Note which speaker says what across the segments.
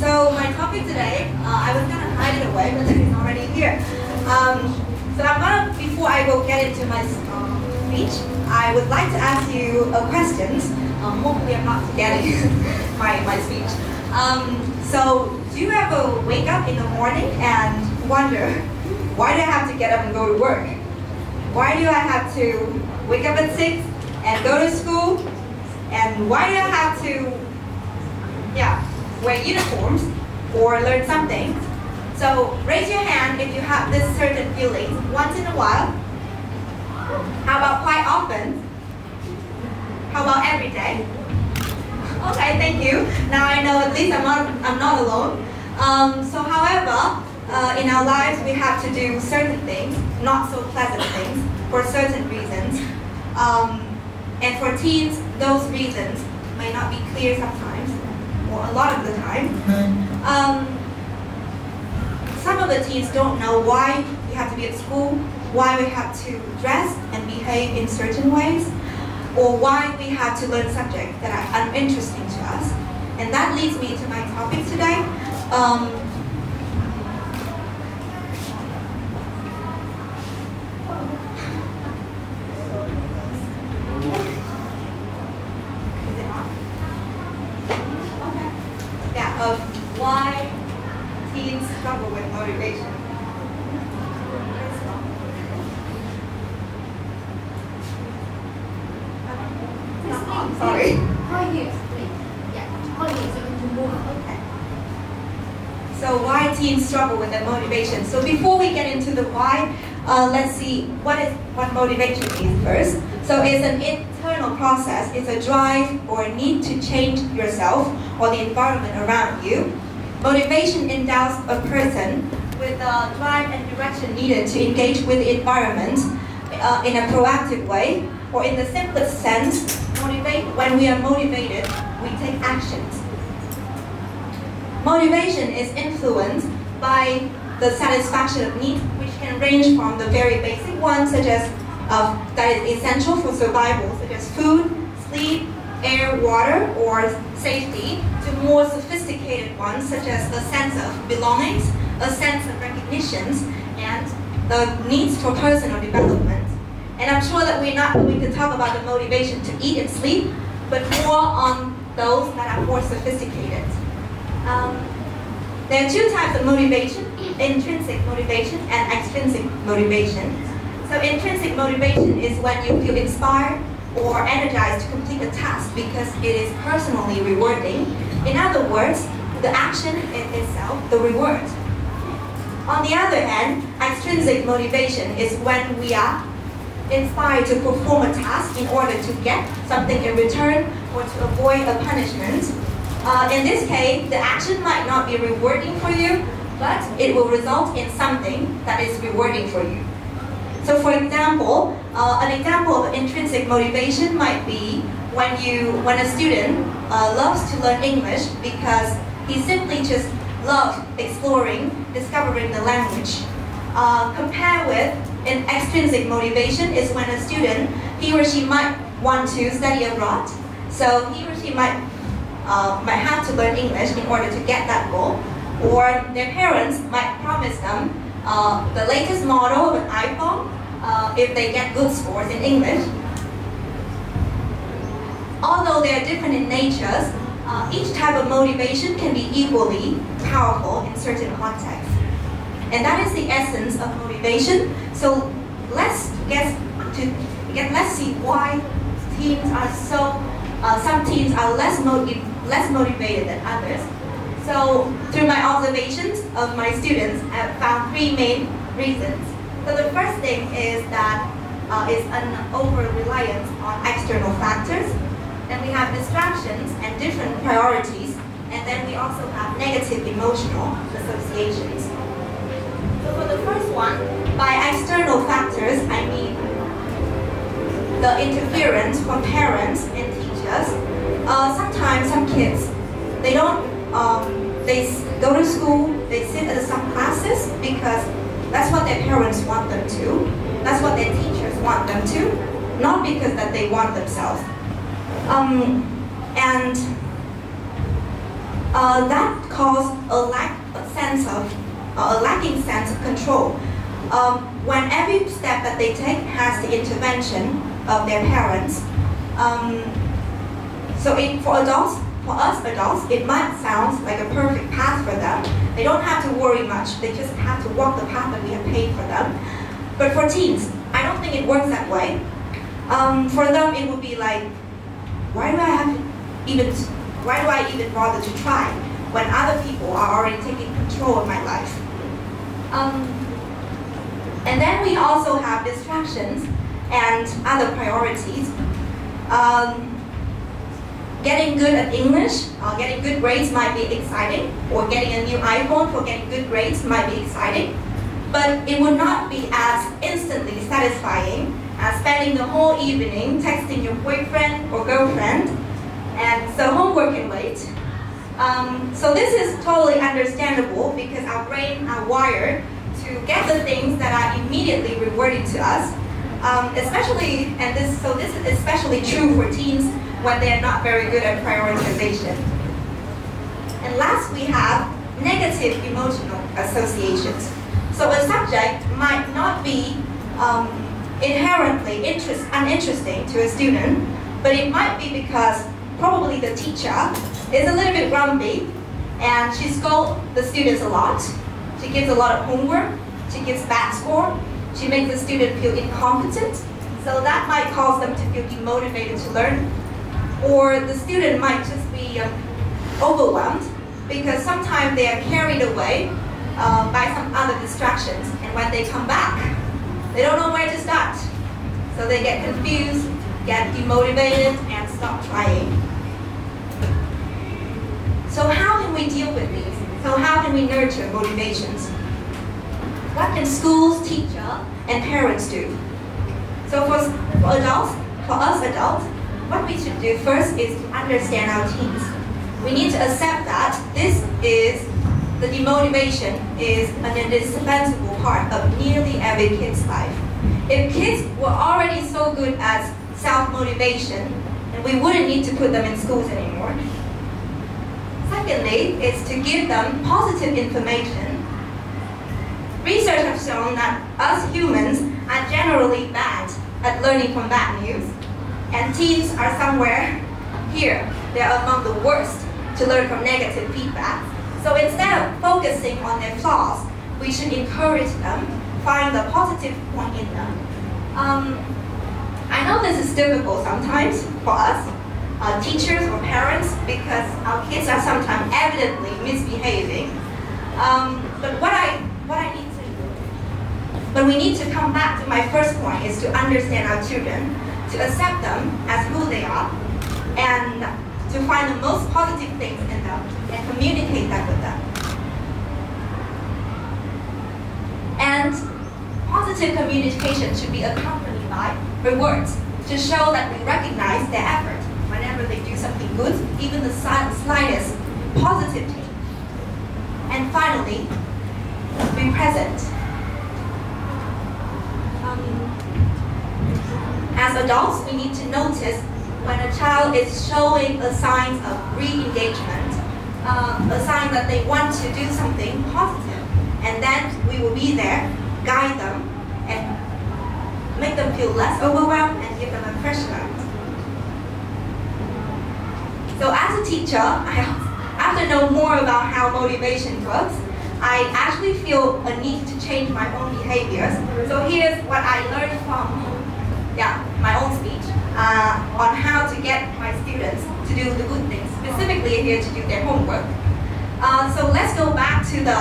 Speaker 1: So my topic today, I was gonna hide it away, but it's already here. So I'm gonna, before I go get into my speech, I would like to ask you questions. Hopefully I'm not forgetting my speech. So do you ever wake up in the morning and wonder, why do I have to get up and go to work? Why do I have to wake up at 6 and go to school? And why do I have to, wear uniforms or learn something? So raise your hand if you have this certain feeling once in a while. How about quite often? How about every day? Okay, thank you. Now I know at least I'm not alone. So however, in our lives we have to do certain things, not so pleasant things, for certain reasons. And for teens, those reasons may not be clear sometimes, or a lot of the time. Some of the teens don't know why we have to be at school, why we have to dress and behave in certain ways, or why we have to learn subjects that are uninteresting to us. And that leads me to my topic today. Why teens struggle with motivation. Sorry. Okay. So why teens struggle with their motivation? So before we get into the why, let's see what motivation is first. So it's an internal process. It's a drive or a need to change yourself or the environment around you. Motivation endows a person with the drive and direction needed to engage with the environment in a proactive way, or in the simplest sense, when we are motivated, we take actions. Motivation is influenced by the satisfaction of needs, which can range from the very basic ones, such as that is essential for survival, such as food, sleep, air, water, or safety, to more sophisticated ones, such as a sense of belongings, a sense of recognitions, and the needs for personal development. And I'm sure that we're not going to talk about the motivation to eat and sleep, but more on those that are more sophisticated. There are two types of motivation: intrinsic motivation and extrinsic motivation. So intrinsic motivation is when you feel inspired or energized to complete a task because it is personally rewarding. In other words, the action in itself, the reward. On the other hand, extrinsic motivation is when we are inspired to perform a task in order to get something in return or to avoid a punishment. In this case, the action might not be rewarding for you, but it will result in something that is rewarding for you. So for example, an example of intrinsic motivation might be when a student loves to learn English because he simply just loves exploring, discovering the language. Compare with an extrinsic motivation is when a student, he or she might want to study abroad, so he or she might have to learn English in order to get that goal, or their parents might promise them the latest model of an iPhone if they get good scores in English. Although they are different in natures, each type of motivation can be equally powerful in certain contexts. And that is the essence of motivation. So let's see why teens are some teens are less motivated than others. So through my observations of my students, I have found three main reasons. So the first thing is that is an over-reliance on external factors. Then we have distractions and different priorities. And then we also have negative emotional associations. So for the first one, by external factors, I mean the interference from parents and teachers. Sometimes some kids, they don't, they go to school, they sit at some classes because that's what their parents want them to. That's what their teachers want them to, not because that they want themselves. And that causes a lacking sense of control. When every step that they take has the intervention of their parents. For us adults, it might sound like a perfect path for them. They don't have to worry much. They just have to walk the path that we have paid for them. But for teens, I don't think it works that way. For them, it would be like, why do I even bother to try when other people are already taking control of my life? And then we also have distractions and other priorities. Getting good at English, getting good grades might be exciting, or getting a new iPhone for getting good grades might be exciting, but it would not be as instantly satisfying as spending the whole evening texting your boyfriend or girlfriend, and so homework can wait. So this is totally understandable because our brain are wired to get the things that are immediately rewarded to us, this is especially true for teens when they are not very good at prioritization. And last, we have negative emotional associations. So a subject might not be inherently uninteresting to a student, but it might be because probably the teacher is a little bit grumpy and she scolds the students a lot. She gives a lot of homework, she gives bad score, she makes the student feel incompetent, so that might cause them to feel demotivated to learn. Or the student might just be overwhelmed because sometimes they are carried away by some other distractions, and when they come back, they don't know where to start. So they get confused, get demotivated, and stop trying. So how can we deal with these? So how can we nurture motivations? What can schools, teachers, and parents do? So for us adults, what we should do first is to understand our teens. We need to accept that the demotivation is an indispensable part of nearly every kid's life. If kids were already so good at self-motivation, then we wouldn't need to put them in schools anymore. Secondly, is to give them positive information. Research has shown that us humans are generally bad at learning from bad news, and teens are somewhere here. They are among the worst to learn from negative feedback. So instead of focusing on their flaws, we should encourage them, find the positive point in them. I know this is difficult sometimes for us, teachers or parents, because our kids are sometimes evidently misbehaving. But we need to come back to my first point, is to understand our children, to accept them as who they are, and to find the most positive things in them and communicate that with them. And positive communication should be accompanied by rewards to show that we recognize their effort whenever they do something good, even the slightest positive thing. And finally, be present. As adults, we need to notice when a child is showing a sign of re-engagement, a sign that they want to do something positive, and then we will be there, guide them, and make them feel less overwhelmed and give them a fresh start. So as a teacher, after knowing more about how motivation works, I actually feel a need to change my own behaviors. So here's what I learned from my own speech on how to get my students to do the good things, specifically here to do their homework. So let's go back to the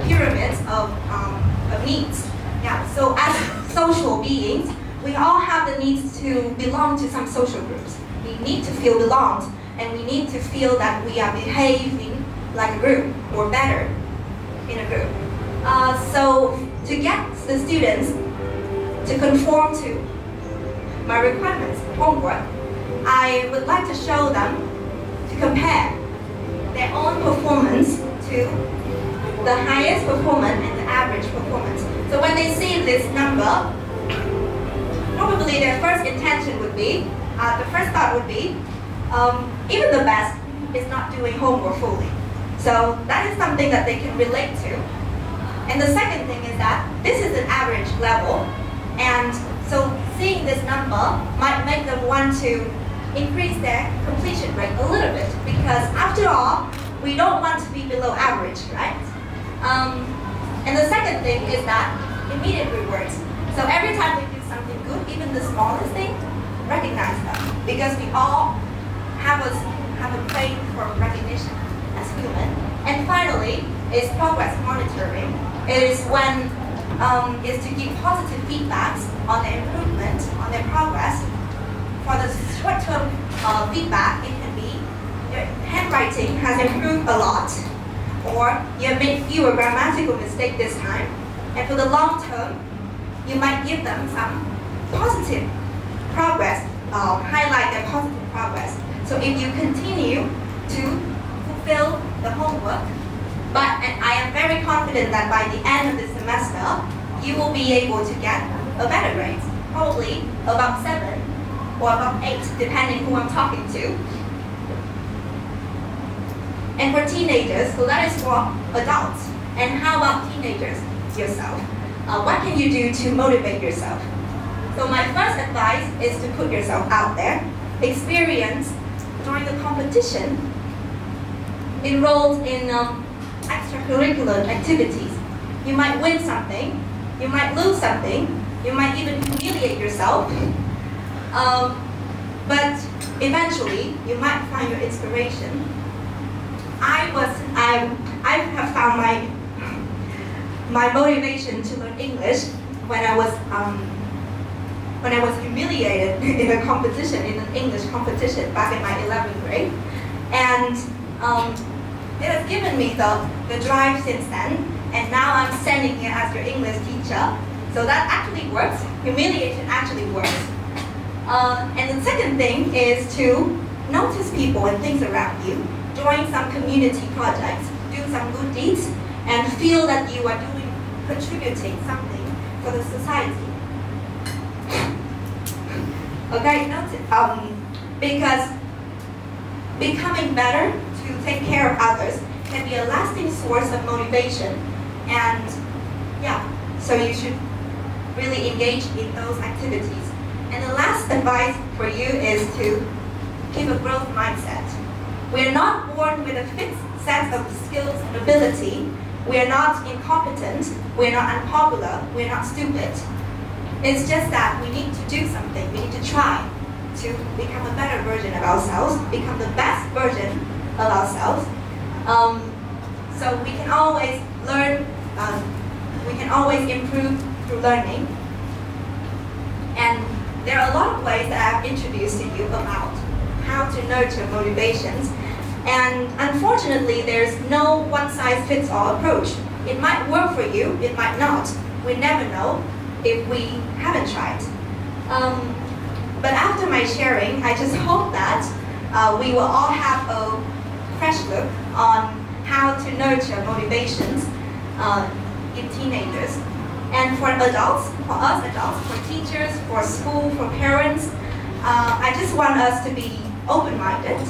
Speaker 1: pyramids of needs. So as social beings, we all have the needs to belong to some social groups. We need to feel belonged, and we need to feel that we are behaving like a group, or better in a group. So to get the students to conform to my requirements for homework, I would like to show them to compare their own performance to the highest performance and the average performance. So when they see this number, probably their first intention would be, the first thought would be, even the best is not doing homework fully. So that is something that they can relate to. And the second thing is that this is an average level, and so seeing this number might make them want to increase their completion rate a little bit, because after all, we don't want to be below average, right? And the second thing is that immediate rewards. So every time we do something good, even the smallest thing, recognize them, because we all have a crave for recognition as human. And finally, is progress monitoring. It is when is to give positive feedbacks on their improvement, on their progress. For the short-term feedback, it can be your handwriting has improved a lot, or you have made fewer grammatical mistakes this time. And for the long term, you might give them some positive progress, highlight their positive progress. So if you continue to fulfill the homework, and I am very confident that by the end of the semester, you will be able to get a better grade, probably about 7 or about 8, depending who I'm talking to. And for teenagers, so that is for adults. And how about teenagers yourself? What can you do to motivate yourself? So my first advice is to put yourself out there, experience during the competition, enrolled in extracurricular activities. You might win something, you might lose something, you might even humiliate yourself, but eventually you might find your inspiration. I have found my motivation to learn English when I was humiliated in a competition, in an English competition back in my 11th grade, and it has given me the drive since then, and now I'm standing here as your English teacher. So that actually works. Humiliation actually works. And the second thing is to notice people and things around you, join some community projects, do some good deeds, and feel that you are contributing something for the society. Okay, because becoming better to take care of others can be a lasting source of motivation, and yeah, so you should really engage in those activities. And the last advice for you is to keep a growth mindset. We are not born with a fixed set of skills and ability. We are not incompetent. We are not unpopular. We are not stupid. It's just that we need to do something. We need to try to become a better version of ourselves, become the best version of ourselves. So we can always learn, we can always improve through learning. And there are a lot of ways that I've introduced to you about how to nurture motivations. And unfortunately, there's no one-size-fits-all approach. It might work for you, it might not. We never know if we haven't tried. But after my sharing, I just hope that we will all have a fresh look on how to nurture motivations in teenagers. And for adults, for us adults, for teachers, for school, for parents, I just want us to be open-minded.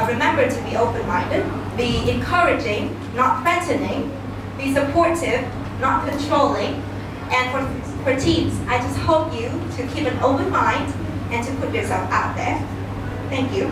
Speaker 1: Remember to be open-minded, be encouraging, not threatening, be supportive, not controlling. And for teens, I just hope you to keep an open mind and to put yourself out there. Thank you.